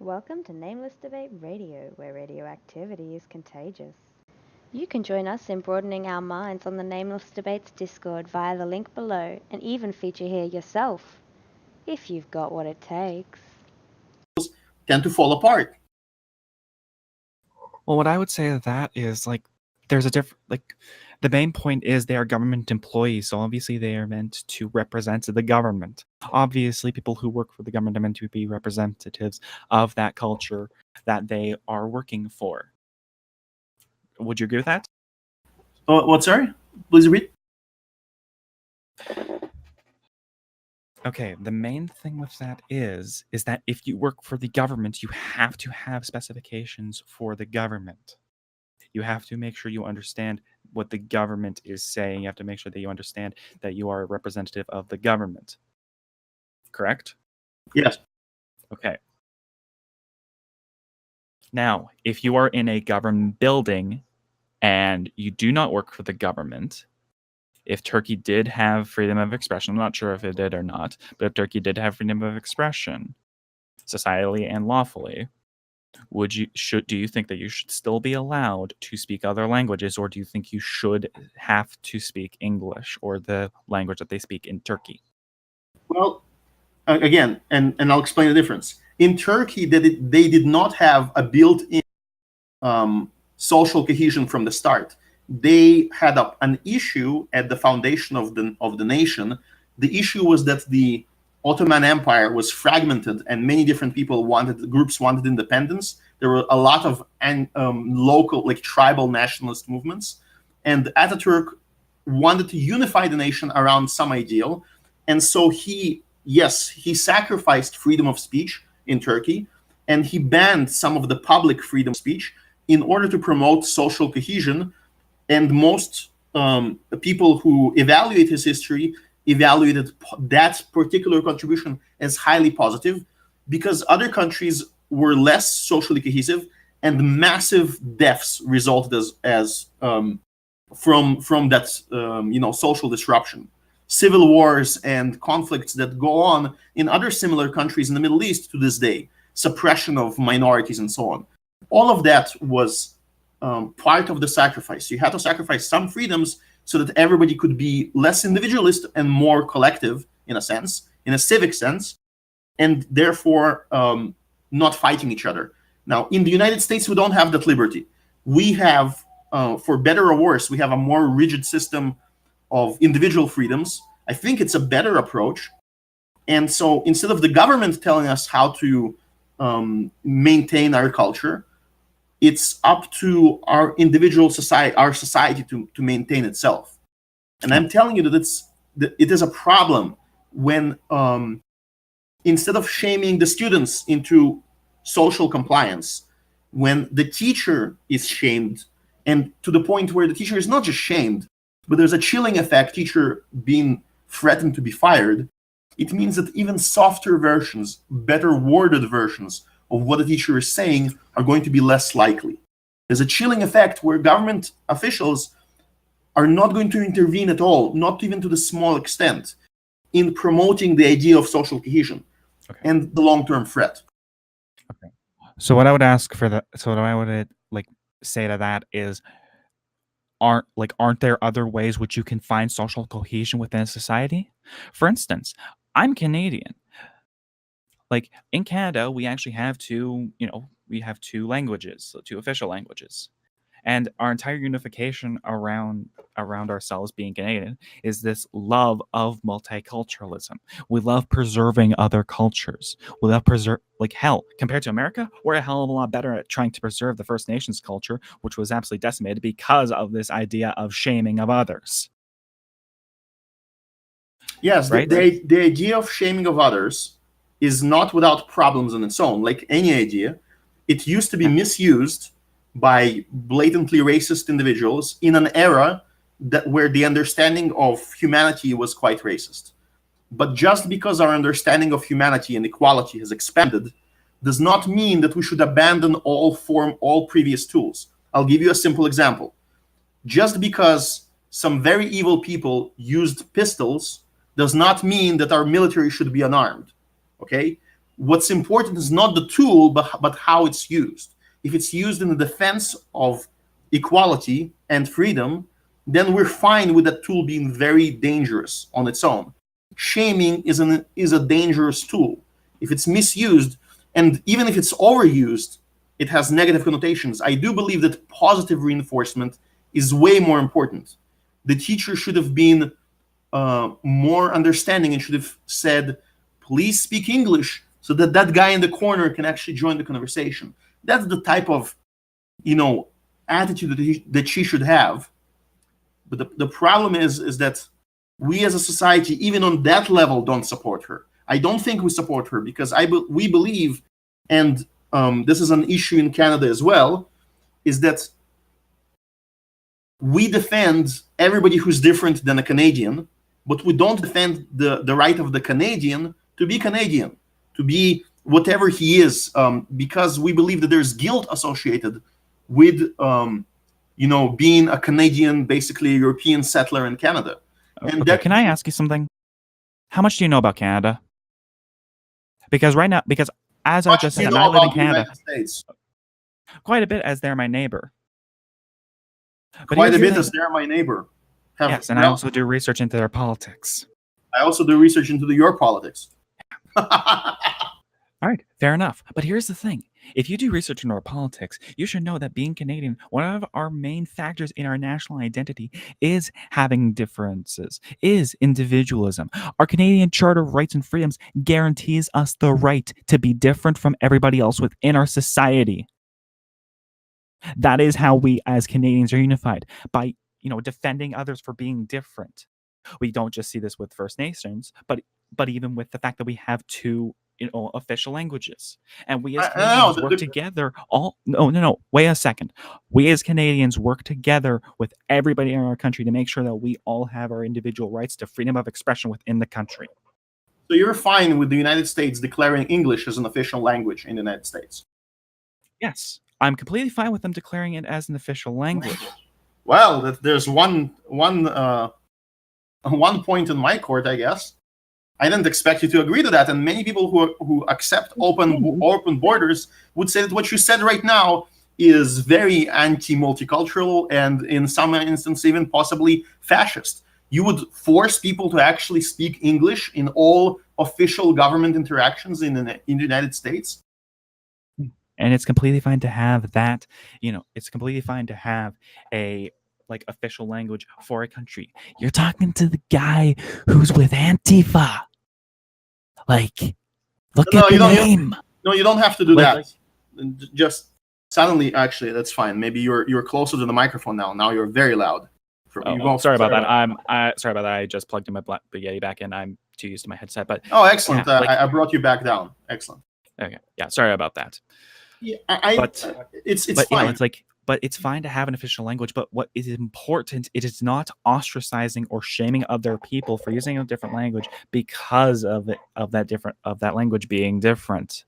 Welcome to Nameless Debate Radio, where radioactivity is contagious. You can join us in broadening our minds on the Nameless Debates Discord via the link below and even feature here yourself, if you've got what it takes. Tend to fall apart. Well, what I would say to that is there's a the main point is they are government employees, so obviously they are meant to represent the government. Obviously, people who work for the government are meant to be representatives of that culture that they are working for. Would you agree with that? What, sorry? Please repeat. Okay, the main thing with that is that if you work for the government, you have to have specifications for the government. You have to make sure you understand what the government is saying. You have to make sure that you understand that you are a representative of the government. Correct? Yes. Okay. Now, if you are in a government building and you do not work for the government, if Turkey did have freedom of expression, I'm not sure if it did or not, but if Turkey did have freedom of expression, societally and lawfully, do you think that you should still be allowed to speak other languages, or do you think you should have to speak English or the language that they speak in Turkey? Well, again, and I'll explain the difference. In Turkey, they did not have a built-in social cohesion from the start. They had an issue at the foundation of the nation. The issue was that the Ottoman Empire was fragmented, and many different groups wanted independence. There were a lot of local, tribal nationalist movements, and Ataturk wanted to unify the nation around some ideal, and so he sacrificed freedom of speech in Turkey, and he banned some of the public freedom of speech in order to promote social cohesion. And most people who evaluate his history evaluated that particular contribution as highly positive, because other countries were less socially cohesive and massive deaths resulted from that social disruption. Civil wars and conflicts that go on in other similar countries in the Middle East to this day, suppression of minorities and so on. All of that was part of the sacrifice. You had to sacrifice some freedoms so that everybody could be less individualist and more collective, in a sense, in a civic sense, and therefore not fighting each other. Now, in the United States, we don't have that liberty. We have, for better or worse, we have a more rigid system of individual freedoms. I think it's a better approach. And so instead of the government telling us how to maintain our culture, it's up to our individual society, our society to maintain itself. And I'm telling you that it is a problem when instead of shaming the students into social compliance, when the teacher is shamed, and to the point where the teacher is not just shamed, but there's a chilling effect, teacher being threatened to be fired, it means that even softer versions, better worded versions of what the teacher is saying are going to be less likely. There's a chilling effect where government officials are not going to intervene at all, not even to the small extent, in promoting the idea of social cohesion and the long-term threat. Okay. So what I would ask for that, so what I would say to that is, aren't there other ways which you can find social cohesion within a society? For instance, I'm Canadian. In Canada, we actually have two languages, two official languages. And our entire unification around ourselves being Canadian is this love of multiculturalism. We love preserving other cultures. We love compared to America, we're a hell of a lot better at trying to preserve the First Nations culture, which was absolutely decimated because of this idea of shaming of others. Yes, right? The idea of shaming of others is not without problems on its own. Like any idea, it used to be misused by blatantly racist individuals in an era where the understanding of humanity was quite racist. But just because our understanding of humanity and equality has expanded does not mean that we should abandon all previous tools. I'll give you a simple example. Just because some very evil people used pistols does not mean that our military should be unarmed. Okay? what's important is not the tool, but how it's used. If it's used in the defense of equality and freedom, then we're fine with that tool being very dangerous on its own. Shaming is a dangerous tool. If it's misused, and even if it's overused, it has negative connotations. I do believe that positive reinforcement is way more important. The teacher should have been more understanding and should have said, please speak English, so that that guy in the corner can actually join the conversation. That's the type of, attitude that she should have. But the problem is that we as a society, even on that level, don't support her. I don't think we support her because we believe, and this is an issue in Canada as well, is that we defend everybody who's different than a Canadian, but we don't defend the right of the Canadian, to be whatever he is, because we believe that there's guilt associated with being a Canadian, basically a European settler in Canada. And okay, can I ask you something? How much do you know about Canada? Because right now, as I just said, I live in Canada. Quite a bit, as they're my neighbor. But quite a bit, as they're my neighbor. Yes, and I also do research into their politics. I also do research into your politics. All right, fair enough. But here's the thing. If you do research into our politics, you should know that being Canadian, one of our main factors in our national identity is having differences, is individualism. Our Canadian Charter of Rights and Freedoms guarantees us the right to be different from everybody else within our society. That is how we as Canadians are unified, by defending others for being different. We don't just see this with First Nations, but even with the fact that we have two official languages, and we as Canadians work together. Wait a second. We as Canadians work together with everybody in our country to make sure that we all have our individual rights to freedom of expression within the country. So you're fine with the United States declaring English as an official language in the United States? Yes, I'm completely fine with them declaring it as an official language. Well, there's one point in my court, I guess. I didn't expect you to agree to that, and many people who accept open borders would say that what you said right now is very anti-multicultural and in some instances even possibly fascist. You would force people to actually speak English in all official government interactions in the United States? And it's completely fine to have that, it's completely fine to have a official language for a country. You're talking to the guy who's with Antifa. Look at the name. You don't have to do that. Just suddenly, actually, that's fine. Maybe you're closer to the microphone now. Now you're very loud. Sorry about that. Sorry about that. I just plugged in my Yeti back in. I'm too used to my headset. But excellent. I brought you back down. Excellent. Okay. Yeah. Sorry about that. Yeah, it's fine. But it's fine to have an official language. But what is important, it is not ostracizing or shaming other people for using a different language because of that language being different.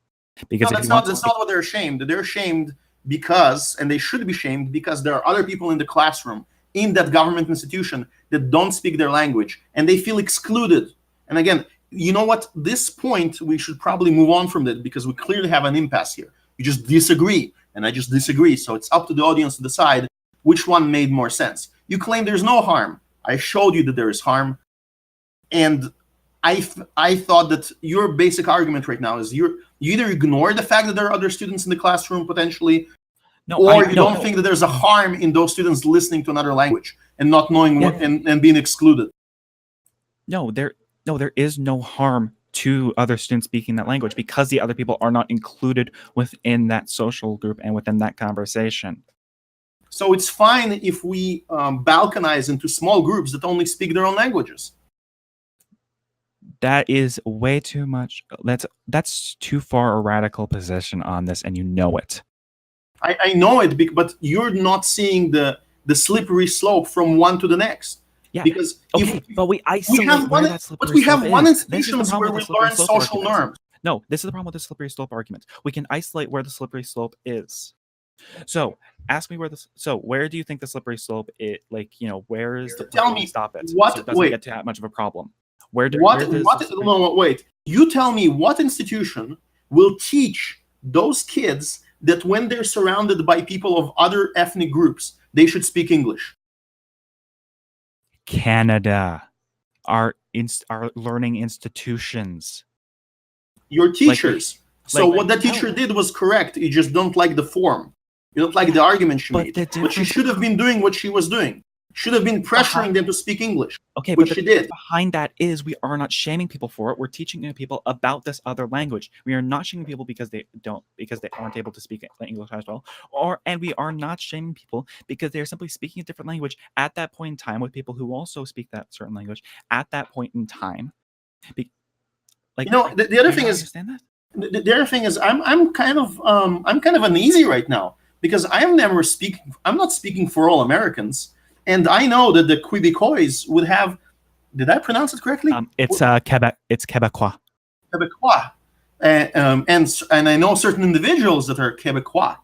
Because that's not what they're ashamed. They're ashamed because, and they should be shamed because there are other people in the classroom in that government institution that don't speak their language and they feel excluded. And again, you know what? This point we should probably move on from that because we clearly have an impasse here. You just disagree. And I just disagree. So it's up to the audience to decide which one made more sense. You claim there's no harm. I showed you that there is harm. And I thought that your basic argument right now is you either ignore the fact that there are other students in the classroom potentially, or you don't think that there's a harm in those students listening to another language and not knowing what and being excluded. No, there is no harm to other students speaking that language because the other people are not included within that social group and within that conversation. So it's fine if we balkanize into small groups that only speak their own languages. That is way too much. That's too far a radical position on this, and you know it. I know it, but you're not seeing the slippery slope from one to the next. Yeah. Because but we isolate where that slippery slope is. But we have one institution where we learn social norms. No, this is the problem with the slippery slope argument. We can isolate where the slippery slope is. So ask me where do you think the slippery slope is? Where is the tell me stop it? What? So it doesn't get to that much of a problem. Wait. You tell me what institution will teach those kids that when they're surrounded by people of other ethnic groups, they should speak English. Canada, our learning institutions. Your teachers. So what that teacher did was correct. You just don't like the form. You don't like the argument she made. But she should have been doing what she was doing. Should have been pressuring them to speak English. Okay, which but she did. Behind that is we are not shaming people for it. We're teaching people about this other language. We are not shaming people because they aren't able to speak English as well. And we are not shaming people because they are simply speaking a different language at that point in time with people who also speak that certain language at that point in time. The other thing is, the other thing is, I'm kind of uneasy right now because I'm not speaking for all Americans. And I know that the Quebecois would have. Did I pronounce it correctly? It's Quebec. It's Quebecois. Quebecois, and I know certain individuals that are Quebecois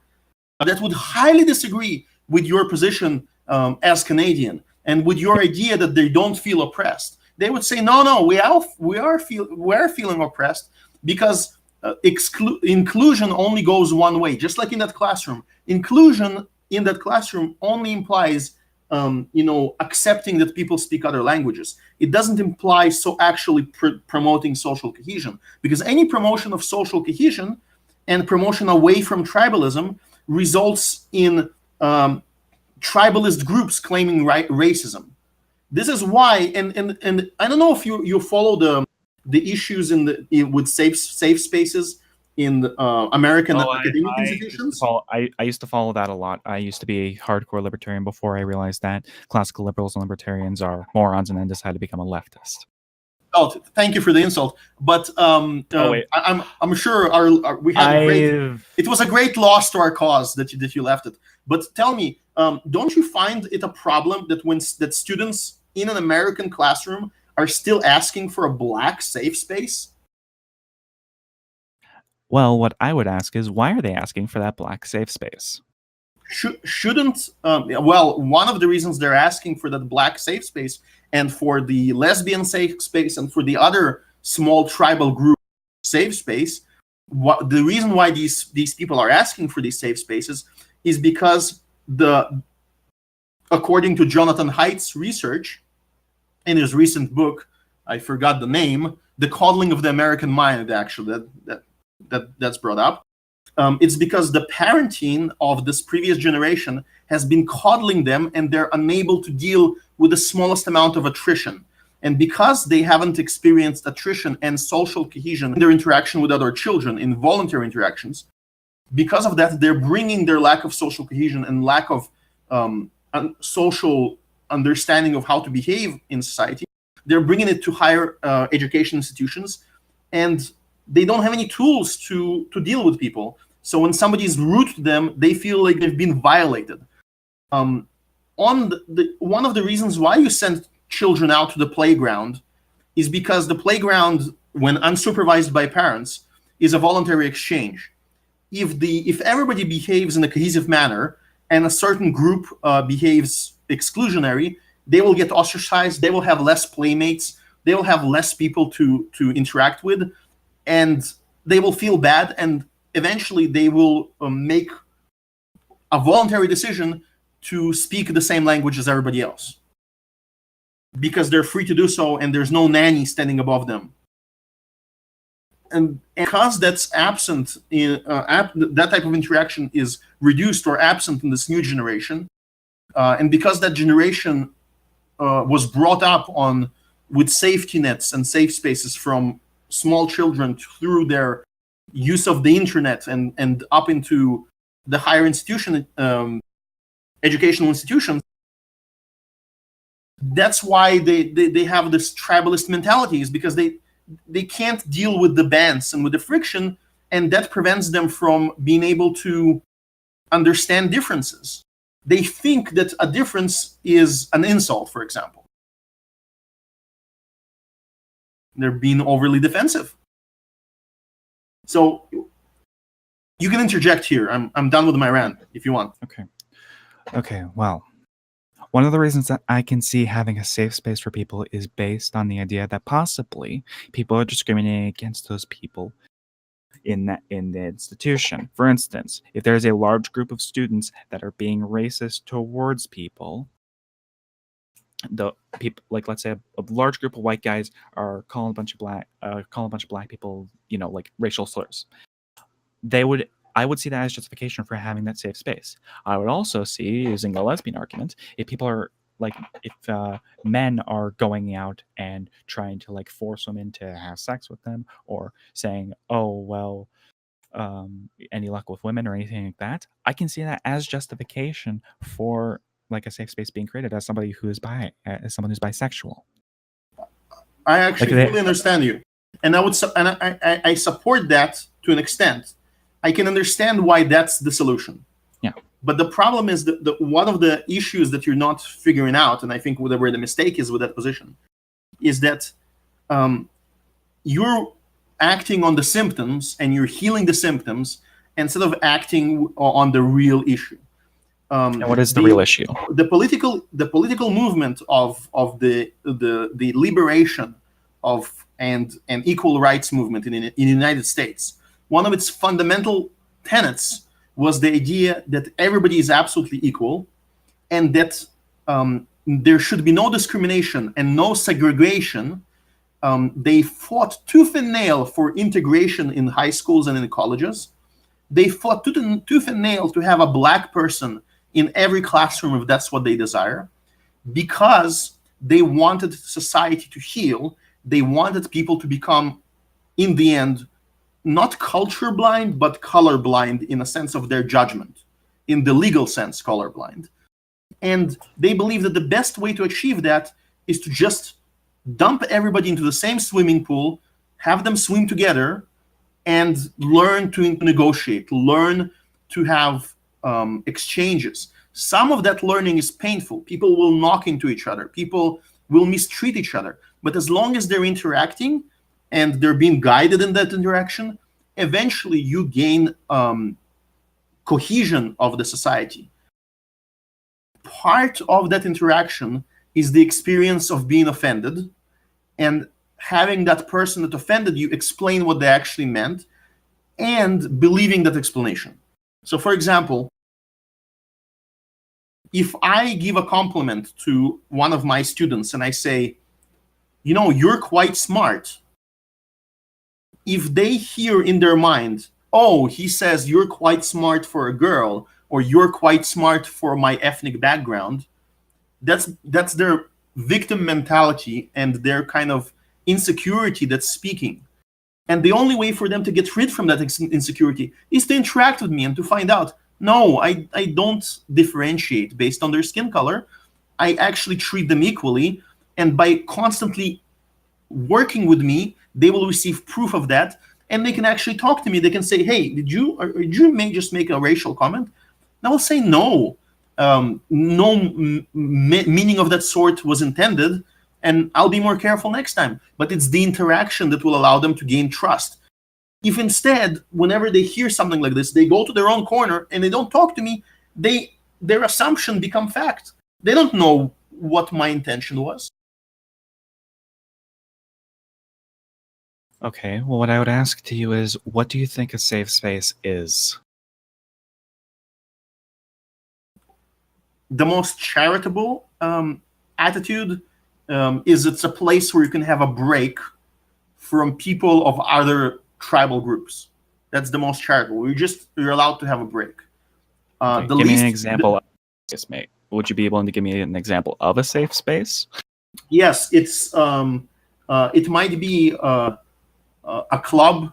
that would highly disagree with your position as Canadian and with your idea that they don't feel oppressed. They would say, no, we are feeling oppressed because inclusion only goes one way. Just like in that classroom, inclusion in that classroom only implies accepting that people speak other languages. It doesn't imply actually promoting social cohesion, because any promotion of social cohesion and promotion away from tribalism results in tribalist groups claiming racism. This is why, and I don't know if you follow the issues with safe spaces in American academic institutions. I used to follow that a lot. I used to be a hardcore libertarian before I realized that classical liberals and libertarians are morons and then decided to become a leftist. Oh, thank you for the insult. But I'm sure we had it was a great loss to our cause that you left it. But tell me, don't you find it a problem that students in an American classroom are still asking for a black safe space? Well, what I would ask is, why are they asking for that black safe space? Shouldn't one of the reasons they're asking for that black safe space and for the lesbian safe space and for the other small tribal group safe space, the reason why these people are asking for these safe spaces is because according to Jonathan Haidt's research in his recent book, I forgot the name, The Coddling of the American Mind, actually, that's brought up. It's because the parenting of this previous generation has been coddling them, and they're unable to deal with the smallest amount of attrition. And because they haven't experienced attrition and social cohesion in their interaction with other children, in voluntary interactions, because of that, they're bringing their lack of social cohesion and lack of social understanding of how to behave in society, they're bringing it to higher education institutions, and they don't have any tools to deal with people. So when somebody's rude to them, they feel like they've been violated. One of the reasons why you send children out to the playground is because the playground, when unsupervised by parents, is a voluntary exchange. If everybody behaves in a cohesive manner and a certain group behaves exclusionary, they will get ostracized, they will have less playmates, they will have less people to interact with, and they will feel bad, and eventually they will make a voluntary decision to speak the same language as everybody else because they're free to do so and there's no nanny standing above them. And because that's absent that type of interaction is reduced or absent in this new generation, and because that generation was brought up with safety nets and safe spaces from small children through their use of the internet and up into the higher educational institutions, that's why they have this tribalist mentality, is because they can't deal with the bans and with the friction, and that prevents them from being able to understand differences. They think that a difference is an insult, for example. They're being overly defensive. So you can interject here. I'm done with my rant if you want. Okay. Well, one of the reasons that I can see having a safe space for people is based on the idea that possibly people are discriminating against those people in the institution. For instance, if there's a large group of students that are being racist towards people, the people, like, let's say a large group of white guys are calling a bunch of black people, like, racial slurs, I would see that as justification for having that safe space. I would also see, using a lesbian argument, if people are like, if men are going out and trying to, like, force women to have sex with them, or saying, oh, well, any luck with women, or anything like that, I can see that as justification for, like, a safe space being created as somebody who is as someone who's bisexual. I actually fully understand you, and I support that to an extent. I can understand why that's the solution. Yeah. But the problem is that one of the issues that you're not figuring out, and I think where the mistake is with that position, is that you're acting on the symptoms and you're healing the symptoms instead of acting on the real issue. And what is the real issue? The political movement of the liberation of and equal rights movement in the United States. One of its fundamental tenets was the idea that everybody is absolutely equal, and that there should be no discrimination and no segregation. They fought tooth and nail for integration in high schools and in colleges. They fought tooth and nail to have a black person in every classroom if that's what they desire, because they wanted society to heal. They wanted people to become, in the end, not culture blind, but color blind in a sense of their judgment, in the legal sense, color blind. And they believe that the best way to achieve that is to just dump everybody into the same swimming pool, have them swim together, and learn to negotiate, learn to have exchanges. Some of that learning is painful. People will knock into each other. People will mistreat each other. But as long as they're interacting and they're being guided in that interaction, eventually you gain cohesion of the society. Part of that interaction is the experience of being offended and having that person that offended you explain what they actually meant and believing that explanation. So, for example, if I give a compliment to one of my students and I say, you're quite smart, if they hear in their mind, oh, he says you're quite smart for a girl, or you're quite smart for my ethnic background, that's their victim mentality and their kind of insecurity that's speaking. And the only way for them to get rid from that insecurity is to interact with me and to find out, no, I don't differentiate based on their skin color. I actually treat them equally. And by constantly working with me, they will receive proof of that, and they can actually talk to me. They can say, hey, did you just make a racial comment? And I will say, no, meaning of that sort was intended, and I'll be more careful next time. But it's the interaction that will allow them to gain trust. If instead, whenever they hear something like this, they go to their own corner and they don't talk to me, their assumption become fact. They don't know what my intention was. Okay, well, what I would ask to you is, what do you think a safe space is? The most charitable attitude is it's a place where you can have a break from people of other tribal groups. That's the most charitable. You're allowed to have a break. Give me an example of a safe space. Would you be able to give me an example of a safe space? Yes, it's it might be a club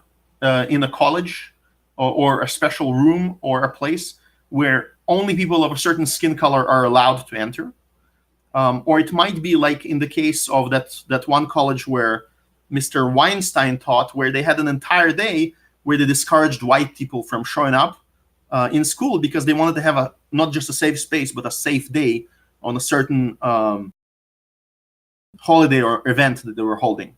in a college, or a special room, or a place where only people of a certain skin color are allowed to enter. Or it might be like in the case of that one college where Mr. Weinstein taught, where they had an entire day where they discouraged white people from showing up in school because they wanted to have not just a safe space, but a safe day on a certain holiday or event that they were holding.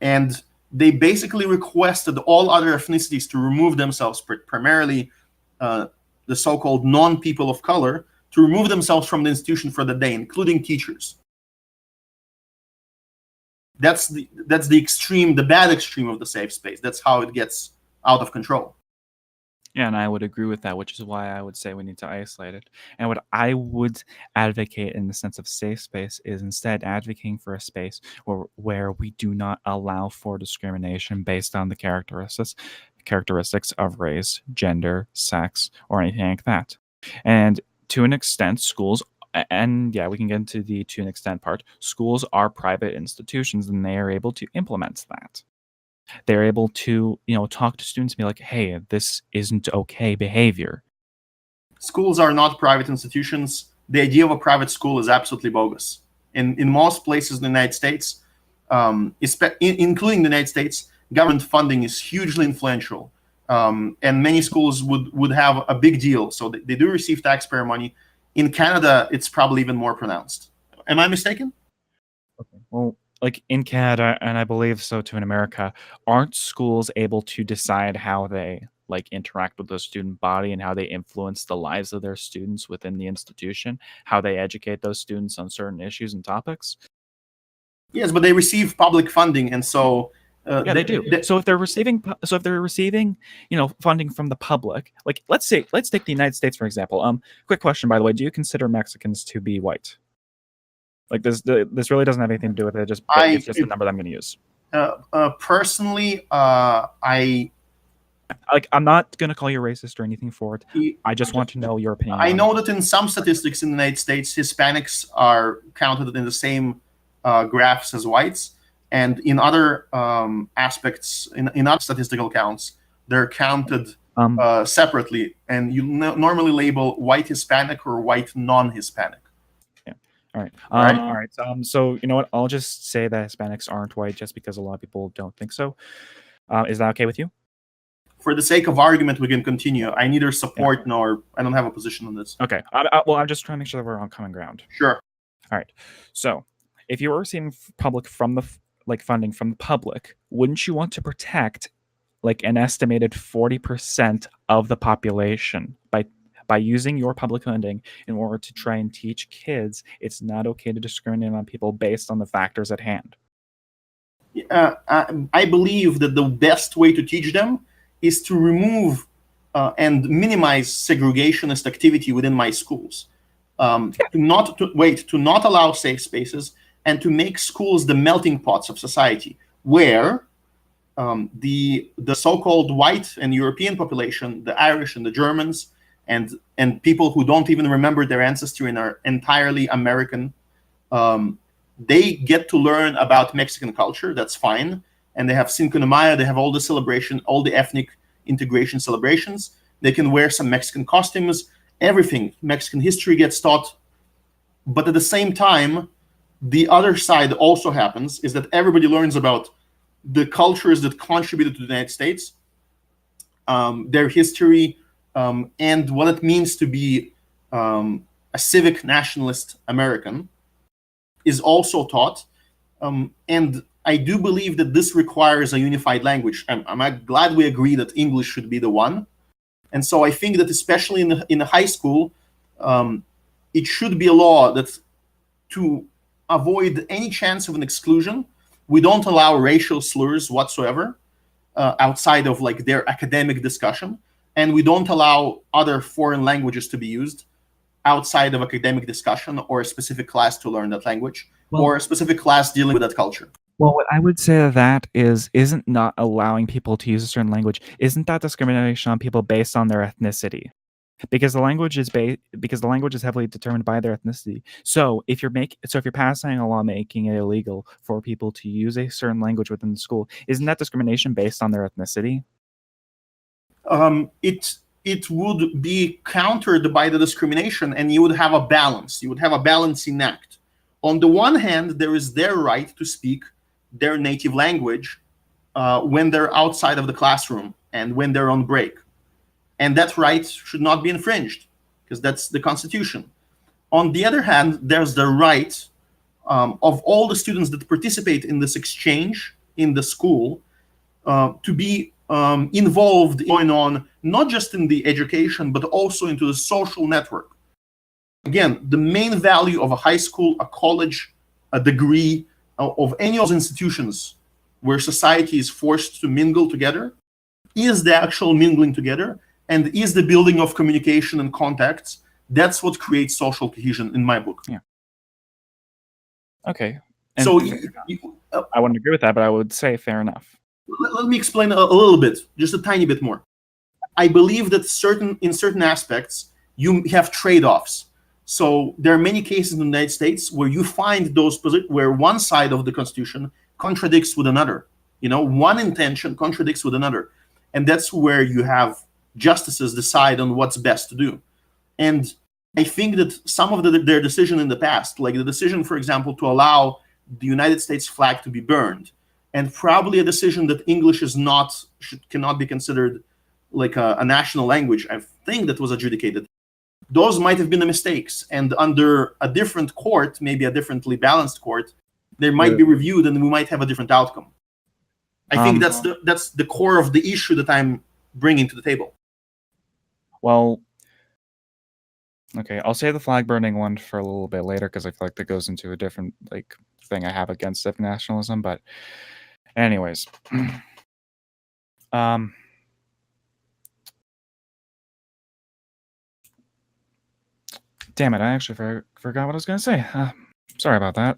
And they basically requested all other ethnicities to remove themselves, primarily the so-called non-people of color, to remove themselves from the institution for the day, including teachers. That's the extreme, the bad extreme of the safe space. That's how it gets out of control. Yeah, and I would agree with that, which is why I would say we need to isolate it. And what I would advocate in the sense of safe space is instead advocating for a space where we do not allow for discrimination based on the characteristics of race, gender, sex, or anything like that. And to an extent, schools, and yeah, we can get into the to an extent part, schools are private institutions and they are able to implement that. They're able to, talk to students and be like, hey, this isn't okay behavior. Schools are not private institutions. The idea of a private school is absolutely bogus. In most places in the United States, including the United States, government funding is hugely influential. And many schools would have a big deal. So they do receive taxpayer money. In Canada, it's probably even more pronounced. Am I mistaken? Okay. Well, like in Canada, and I believe so too in America, aren't schools able to decide how they interact with the student body and how they influence the lives of their students within the institution, how they educate those students on certain issues and topics? Yes, but they receive public funding, and so yeah, they do. So if they're receiving, funding from the public, let's take the United States for example. Quick question, by the way, do you consider Mexicans to be white? This really doesn't have anything to do with it. It's just the number that I'm going to use. Personally, I'm not going to call you racist or anything for it. I just want to know your opinion. I know that in some statistics in the United States, Hispanics are counted in the same graphs as whites, and in other aspects, in other statistical counts, they're counted separately, and you normally label white Hispanic or white non-Hispanic. All right. All right. So you know what? I'll just say that Hispanics aren't white just because a lot of people don't think so. Is that okay with you? For the sake of argument, we can continue. I neither support nor I don't have a position on this. Okay. Well, I'm just trying to make sure that we're on common ground. Sure. All right. So if you were receiving public from the funding from the public, wouldn't you want to protect an estimated 40% of the population by using your public funding in order to try and teach kids it's not okay to discriminate on people based on the factors at hand? I believe that the best way to teach them is to remove and minimize segregationist activity within my schools. To not allow safe spaces, and to make schools the melting pots of society, where the so-called white and European population, the Irish and the Germans, and people who don't even remember their ancestry and are entirely American, they get to learn about Mexican culture. That's fine. And they have Cinco de Mayo, they have all the celebration, all the ethnic integration celebrations. They can wear some Mexican costumes, everything. Mexican history gets taught. But at the same time, the other side also happens, is that everybody learns about the cultures that contributed to the United States, their history, and what it means to be a civic nationalist American is also taught. And I do believe that this requires a unified language. I'm glad we agree that English should be the one. And so I think that especially in the high school, it should be a law that to avoid any chance of an exclusion, we don't allow racial slurs whatsoever outside of their academic discussion. And we don't allow other foreign languages to be used outside of academic discussion or a specific class to learn that language, or a specific class dealing with that culture. Well, what I would say that isn't not allowing people to use a certain language. Isn't that discrimination on people based on their ethnicity? Because the language is heavily determined by their ethnicity. So if you're passing a law making it illegal for people to use a certain language within the school, isn't that discrimination based on their ethnicity? It would be countered by the discrimination, and you would have a balance. You would have a balancing act. On the one hand, there is their right to speak their native language when they're outside of the classroom and when they're on break. And that right should not be infringed, because that's the Constitution. On the other hand, there's the right of all the students that participate in this exchange in the school to be involved going on, not just in the education, but also into the social network. Again, the main value of a high school, a college, a degree, of any of those institutions where society is forced to mingle together, is the actual mingling together and is the building of communication and contacts. That's what creates social cohesion in my book. Yeah. Okay. And So I wouldn't agree with that, but I would say fair enough. Let me explain a little bit, just a tiny bit more. I believe that in certain aspects, you have trade-offs. So there are many cases in the United States where you find where one side of the Constitution contradicts with another. One intention contradicts with another. And that's where you have justices decide on what's best to do. And I think that some of their decision in the past, like the decision, for example, to allow the United States flag to be burned, and probably a decision that English cannot be considered like a national language, I think that was adjudicated. Those might have been the mistakes, and under a different court, maybe a differently balanced court, they might be reviewed, and we might have a different outcome. I think that's the core of the issue that I'm bringing to the table. Well, okay, I'll say the flag burning one for a little bit later because I feel like that goes into a different thing I have against civic nationalism. But, anyways, damn it! I actually forgot what I was going to say. Sorry about that.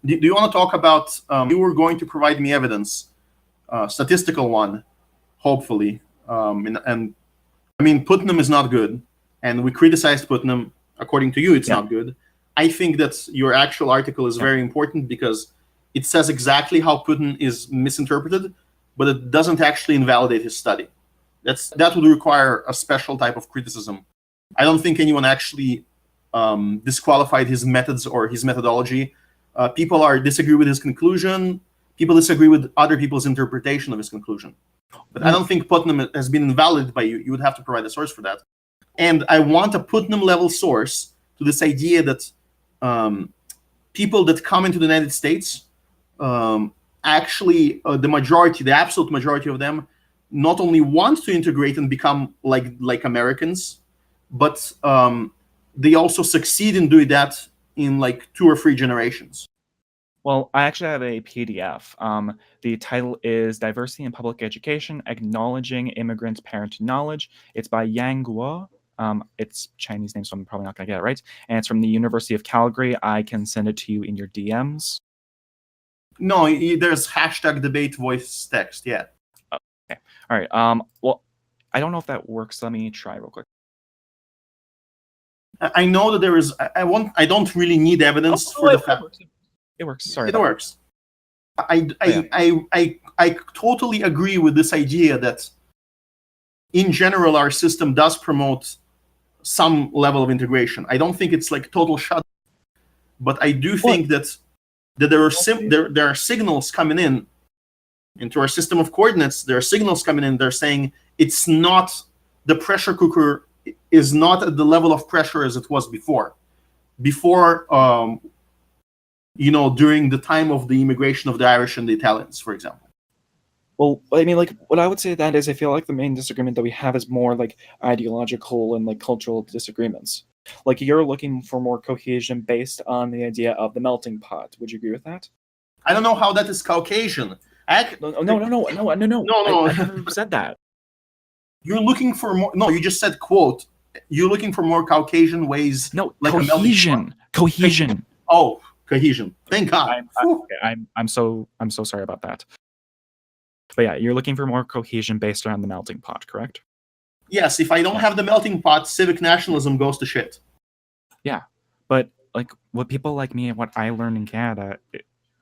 Do you want to talk about? You were going to provide me evidence, statistical one, hopefully. And I mean, Putnam is not good, and we criticized Putnam. According to you, it's not good. I think that your actual article is very important because it says exactly how Putnam is misinterpreted, but it doesn't actually invalidate his study. That would require a special type of criticism. I don't think anyone actually disqualified his methods or his methodology. People disagree with his conclusion. People disagree with other people's interpretation of his conclusion. But I don't think Putnam has been invalidated by you. You would have to provide a source for that. And I want a Putnam-level source to this idea that people that come into the United States, actually, the absolute majority of them, not only want to integrate and become like Americans, but they also succeed in doing that in 2 or 3 generations. Well, I actually have a PDF. The title is Diversity in Public Education, Acknowledging Immigrants' Parent Knowledge. It's by Yang Guo. It's Chinese name, so I'm probably not going to get it right. And it's from the University of Calgary. I can send it to you in your DMs. No, there's #debate voice text, yeah. Okay. All right. Well, I don't know if that works. Let me try real quick. I know that there is. I don't really need evidence for the fact. It works. Sorry. It works. I totally agree with this idea that, in general, our system does promote some level of integration. I don't think it's total shut, but I do think that there are signals coming in into our system of coordinates. There are signals coming in. They're saying it's not, the pressure cooker is not at the level of pressure as it was before. During the time of the immigration of the Irish and the Italians, for example. Well, I mean, what I would say that is, I feel like the main disagreement that we have is more ideological and cultural disagreements. You're looking for more cohesion based on the idea of the melting pot. Would you agree with that? I don't know how that is Caucasian. No. I never said that. You're looking for more. No, you just said, quote, you're looking for more Caucasian ways. No, cohesion. Cohesion. Oh, cohesion. Thank God. I'm so sorry about that. But yeah, you're looking for more cohesion based around the melting pot, correct? Yes, if I don't have the melting pot, civic nationalism goes to shit. Yeah, but what people like me and what I learned in Canada,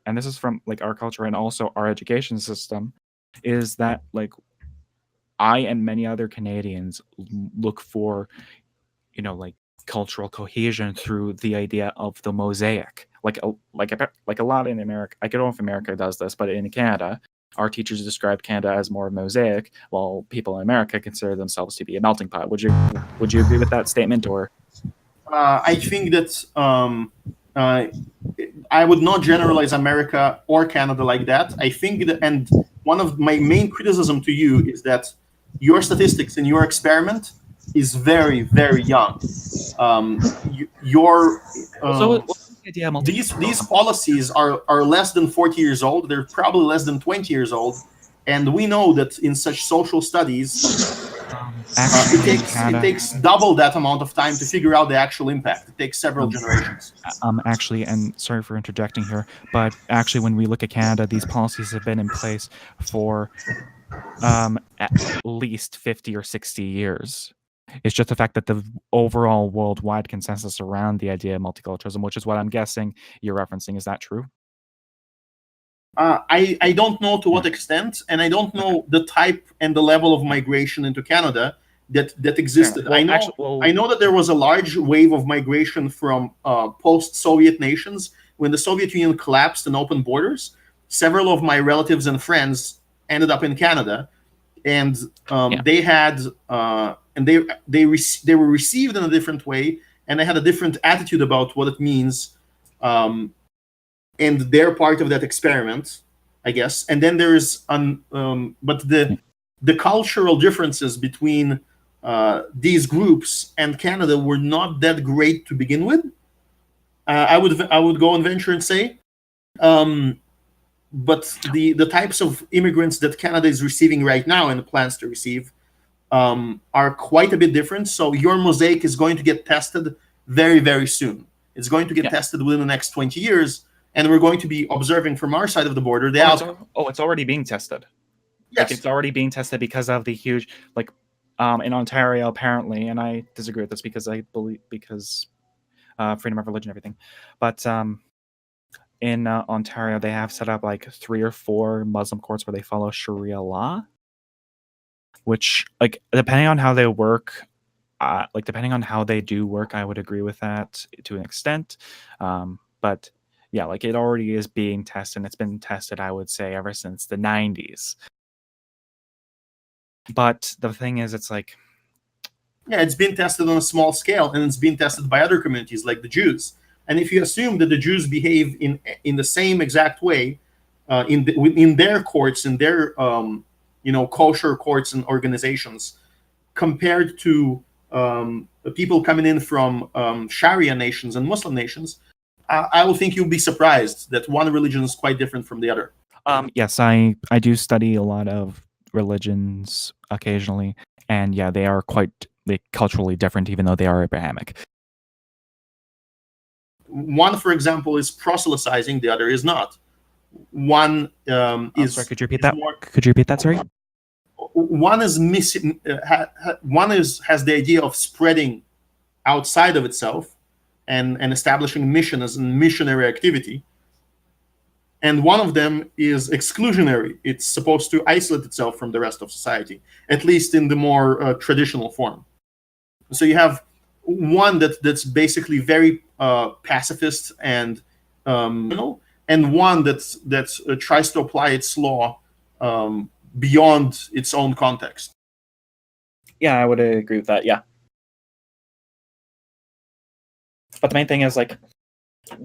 and this is from our culture and also our education system, is that I and many other Canadians look for, cultural cohesion through the idea of the mosaic. A lot in America. I don't know if America does this, but in Canada, our teachers describe Canada as more mosaic, while people in America consider themselves to be a melting pot. Would you agree with that statement, or? I think that I would not generalize America or Canada like that. I think that, and one of my main criticism to you is that your statistics in your experiment is very, very young. These policies are less than 40 years old. They're probably less than 20 years old, And we know that in such social studies, it takes double that amount of time to figure out the actual impact. It takes several generations. Actually, and sorry for interjecting here, but actually, when we look at Canada, these policies have been in place for at least 50 or 60 years. It's just the fact that the overall worldwide consensus around the idea of multiculturalism, which is what I'm guessing you're referencing, is that true? I don't know to what extent, and I don't know the type and the level of migration into Canada that existed. Well, I know that there was a large wave of migration from post-Soviet nations when the Soviet Union collapsed and opened borders. Several of my relatives and friends ended up in Canada, and they had and they were received in a different way, and they had a different attitude about what it means. And they're part of that experiment, I guess. And then there's but the cultural differences between these groups and Canada were not that great to begin with. I would go and venture and say, but the types of immigrants that Canada is receiving right now and plans to receive are quite a bit different. So your mosaic is going to get tested very, very soon. It's going to get tested within the next 20 years. And we're going to be observing from our side of the border the outcome. It's already being tested. Yes. Like, it's already being tested because of the huge, like, in Ontario apparently, and I disagree with this because I believe freedom of religion and everything, but in Ontario they have set up like 3 or 4 Muslim courts where they follow Sharia law, which, like, depending on how they work, depending on how they do work, I would agree with that to an extent, but. Yeah, like, it already is being tested, and it's been tested, I would say, ever since the 90s. But the thing is, it's like... Yeah, it's been tested on a small scale, and it's been tested by other communities, like the Jews. And if you assume that the Jews behave in the same exact way in their courts, in their kosher courts and organizations, compared to people coming in from Sharia nations and Muslim nations, I will think you'll be surprised that one religion is quite different from the other. Yes, I do study a lot of religions occasionally, and yeah, they are quite culturally different, even though they are Abrahamic. One, for example, is proselytizing; the other is not. One is. Sorry, could you repeat that? Could you repeat that? Sorry. One is has the idea of spreading outside of itself. And establishing mission as a missionary activity. And one of them is exclusionary. It's supposed to isolate itself from the rest of society, at least in the more traditional form. So you have one that's basically very pacifist and and one that tries to apply its law beyond its own context. Yeah, I would agree with that. Yeah. But the main thing is, like,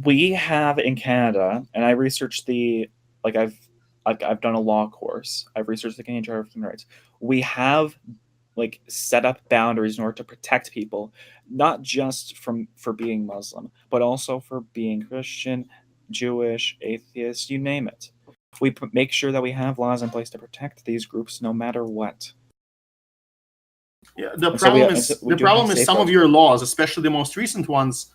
we have in Canada, and I researched I've done a law course. I've researched the Canadian Charter of Human Rights. We have, like, set up boundaries in order to protect people, not just for being Muslim, but also for being Christian, Jewish, atheist, you name it. We make sure that we have laws in place to protect these groups no matter what. Yeah, the problem is some of your laws, especially the most recent ones,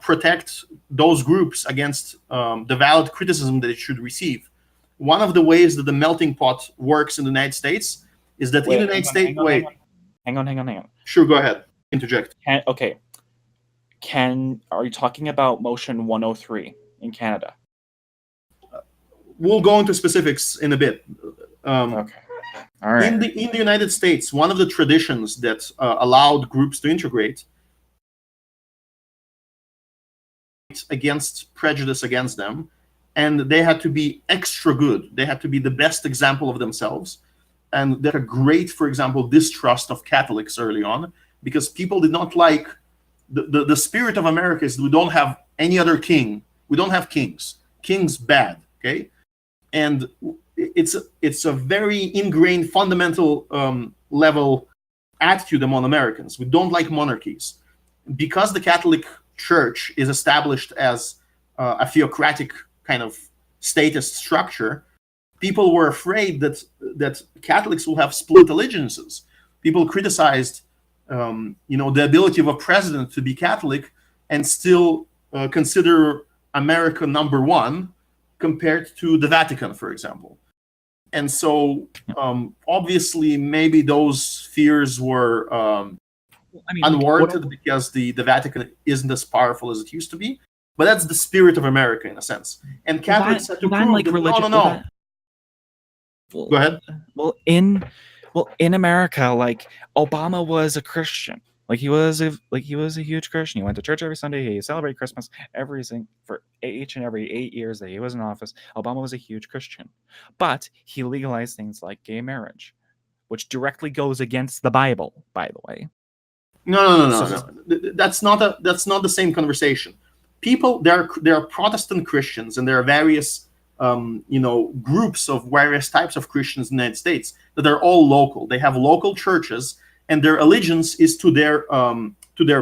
protect those groups against the valid criticism that it should receive. One of the ways that the melting pot works in the United States is that in the United States... Hang on. Sure, go ahead. Interject. Okay. Are you talking about Motion 103 in Canada? We'll go into specifics in a bit. Okay. All right. In the United States, one of the traditions that allowed groups to integrate against prejudice against them, and they had to be extra good. They had to be the best example of themselves. And there are great, for example, distrust of Catholics early on, because people did not like the spirit of America is we don't have any other king. We don't have kings. Kings bad, okay? And it's a very ingrained, fundamental level attitude among Americans. We don't like monarchies. Because the Catholic Church is established as a theocratic kind of statist structure, People were afraid that Catholics will have split allegiances. People criticized, the ability of a president to be Catholic and still consider America number one compared to the Vatican, for example. And so, obviously, maybe those fears were unwarranted because the Vatican isn't as powerful as it used to be. But that's the spirit of America, in a sense. And Catholics had to prove that, no. Go ahead. Well, in America, like, Obama was a Christian. Like, he was a huge Christian. He went to church every Sunday. He celebrated Christmas for each and every 8 years that he was in office. Obama was a huge Christian, but he legalized things like gay marriage, which directly goes against the Bible, by the way. No. That's not the same conversation. People, there are Protestant Christians, and there are various groups of various types of Christians in the United States that are all local. They have local churches, and their allegiance is to their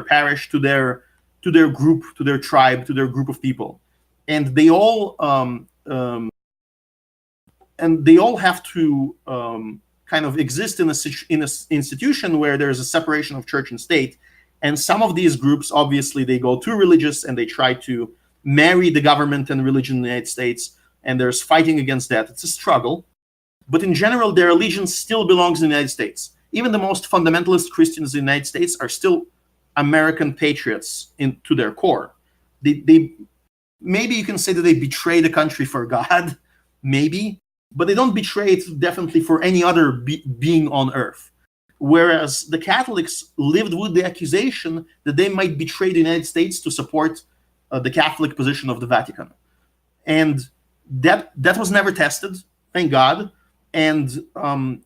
parish, to their group, to their tribe, to their group of people, and they all have to kind of exist in a institution where there's a separation of church and state. And some of these groups, obviously, they go too religious and they try to marry the government and religion in the United States, and there's fighting against that. It's a struggle. But in general, their allegiance still belongs in the United States. Even the most fundamentalist Christians in the United States are still American patriots to their core. They maybe you can say that they betray the country for God, maybe, but they don't betray it definitely for any other being on earth. Whereas the Catholics lived with the accusation that they might betray the United States to support the Catholic position of the Vatican. And that was never tested, thank God. And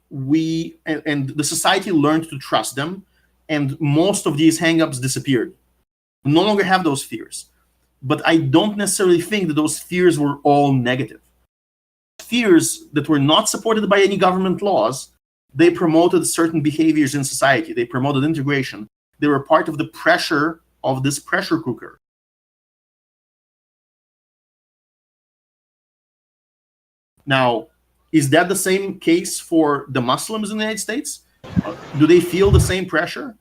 the society learned to trust them, and most of these hang-ups disappeared. We no longer have those fears. But I don't necessarily think that those fears were all negative. Fears that were not supported by any government laws, they promoted certain behaviors in society. They promoted integration. They were part of the pressure of this pressure cooker. Now, is that the same case for the Muslims in the United States? Do they feel the same pressure?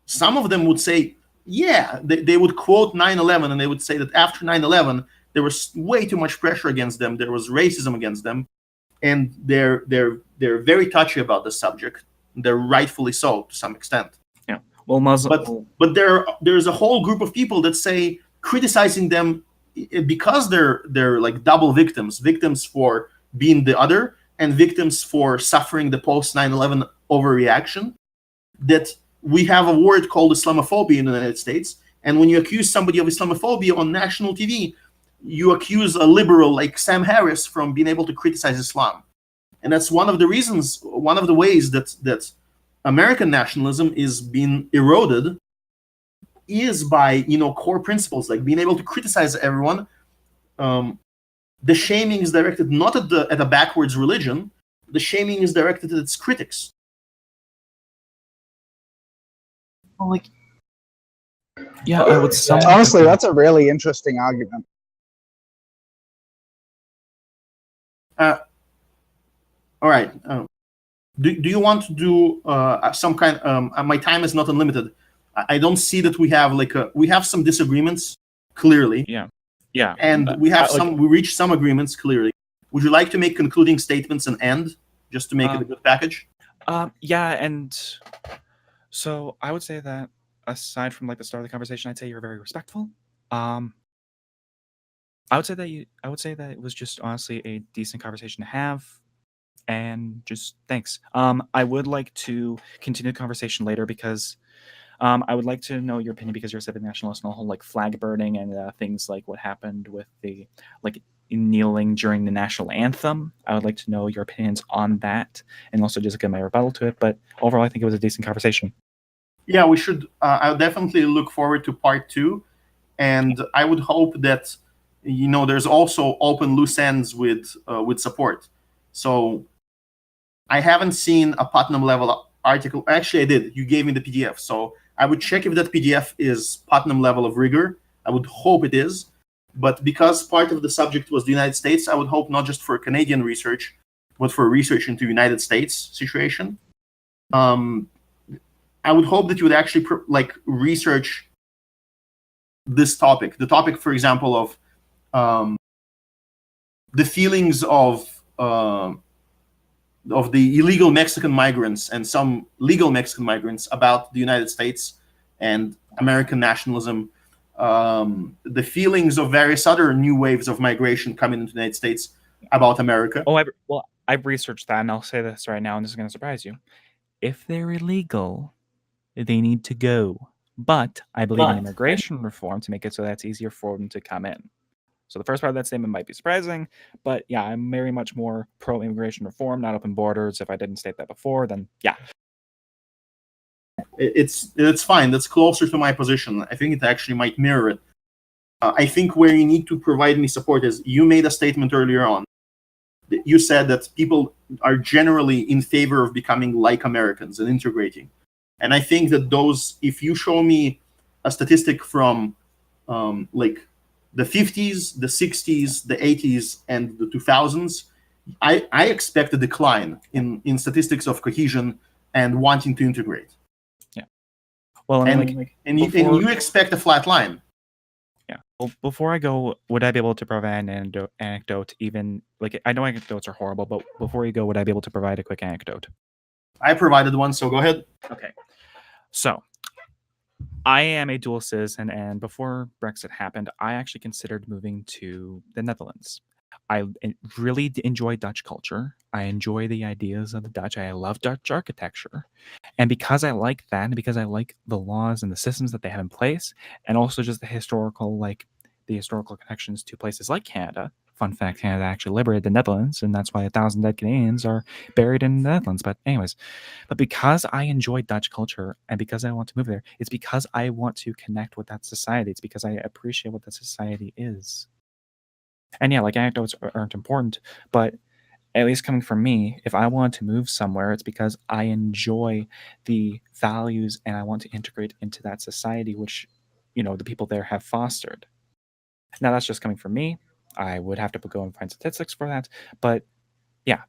Some of them would say, yeah, they would quote 9/11, and they would say that after 9/11, there was way too much pressure against them. There was racism against them, and they're very touchy about the subject. They're rightfully so to some extent. Yeah. Well, but there's a whole group of people that say criticizing them because they're like double victims for being the other and victims for suffering the post 9/11 overreaction, that we have a word called Islamophobia in the United States. And when you accuse somebody of Islamophobia on national TV, you accuse a liberal like Sam Harris from being able to criticize Islam. And that's one of the reasons, one of the ways that American nationalism is being eroded is by, core principles, like being able to criticize everyone. The shaming is directed not at a backwards religion. The shaming is directed at its critics. Well, yeah, I would say. Honestly, that's a really interesting argument. All right. Do you want to do some kind? My time is not unlimited. I don't see that we have we have some disagreements clearly. Yeah. And we have we reached some agreements clearly. Would you like to make concluding statements and end, just to make it a good package? Yeah, and so I would say that aside from the start of the conversation, I'd say you're very respectful. I would say that it was just honestly a decent conversation to have, and just thanks. I would like to continue the conversation later because I would like to know your opinion because you're a civic nationalist and the whole flag burning and things like what happened with the kneeling during the national anthem. I would like to know your opinions on that and also just get my rebuttal to it. But overall, I think it was a decent conversation. Yeah, we should. I'll definitely look forward to part 2, and I would hope that there's also open loose ends with support. So I haven't seen a Putnam level article. Actually, I did. You gave me the PDF, so I would check if that PDF is Putnam level of rigor. I would hope it is, But because part of the subject was the United States, I would hope not just for Canadian research, but for research into United States situation. I would hope that you would actually research this topic. The topic, for example, of the feelings of the illegal Mexican migrants and some legal Mexican migrants about the United States and American nationalism, the feelings of various other new waves of migration coming into the United States about America. Oh, I've researched that, and I'll say this right now, and this is going to surprise you. If they're illegal, they need to go. But I believe in immigration reform to make it so that's easier for them to come in. So the first part of that statement might be surprising, but yeah, I'm very much more pro-immigration reform, not open borders. If I didn't state that before, then yeah. It's fine. That's closer to my position. I think it actually might mirror it. I think where you need to provide me support is you made a statement earlier on. You said that people are generally in favor of becoming like Americans and integrating. And I think that if you show me a statistic from like the 50s, the 60s, the 80s, and the 2000s, I expect a decline in statistics of cohesion and wanting to integrate. Yeah. Well, I mean, and you expect a flat line. Yeah. Well, before I go, would I be able to provide an anecdote? Even like I know anecdotes are horrible, but before you go, would I be able to provide a quick anecdote? I provided one, so go ahead. Okay. So I am a dual citizen, and before Brexit happened, I actually considered moving to the Netherlands. I really enjoy Dutch culture. I enjoy the ideas of the Dutch. I love Dutch architecture. And because I like that, and because I like the laws and the systems that they have in place, and also just the historical connections to places like Canada. Fun fact, Canada actually liberated the Netherlands, and that's why 1,000 dead Canadians are buried in the Netherlands. But anyways, because I enjoy Dutch culture and because I want to move there, it's because I want to connect with that society. It's because I appreciate what that society is. And yeah, like anecdotes aren't important, but at least coming from me, if I want to move somewhere, it's because I enjoy the values and I want to integrate into that society, which, the people there have fostered. Now, that's just coming from me. I would have to go and find statistics for that, but yeah.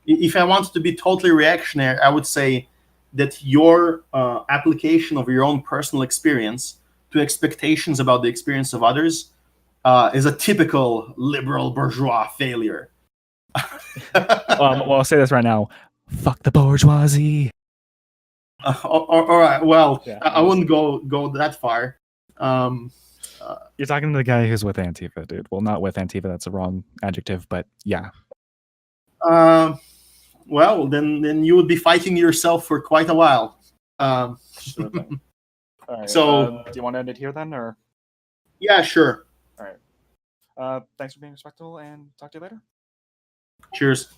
If I wanted to be totally reactionary, I would say that your application of your own personal experience to expectations about the experience of others is a typical liberal bourgeois failure. Well, I'll say this right now. Fuck the bourgeoisie. All right. Well, yeah, I wouldn't go that far. You're talking to the guy who's with Antifa, dude. Well, not with Antifa. That's the wrong adjective, but yeah. Well, then you would be fighting yourself for quite a while. Sure thing. All right. So, do you want to end it here then, or? Yeah, sure. All right. Thanks for being respectful, and talk to you later. Cheers.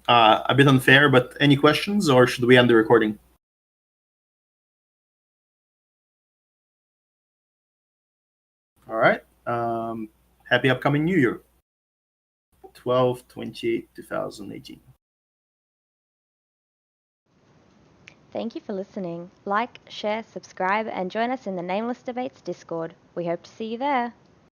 A bit unfair, but any questions, or should we end the recording? All right. Happy upcoming New Year. 12/28/2018. Thank you for listening. Like, share, subscribe, and join us in the Nameless Debates Discord. We hope to see you there.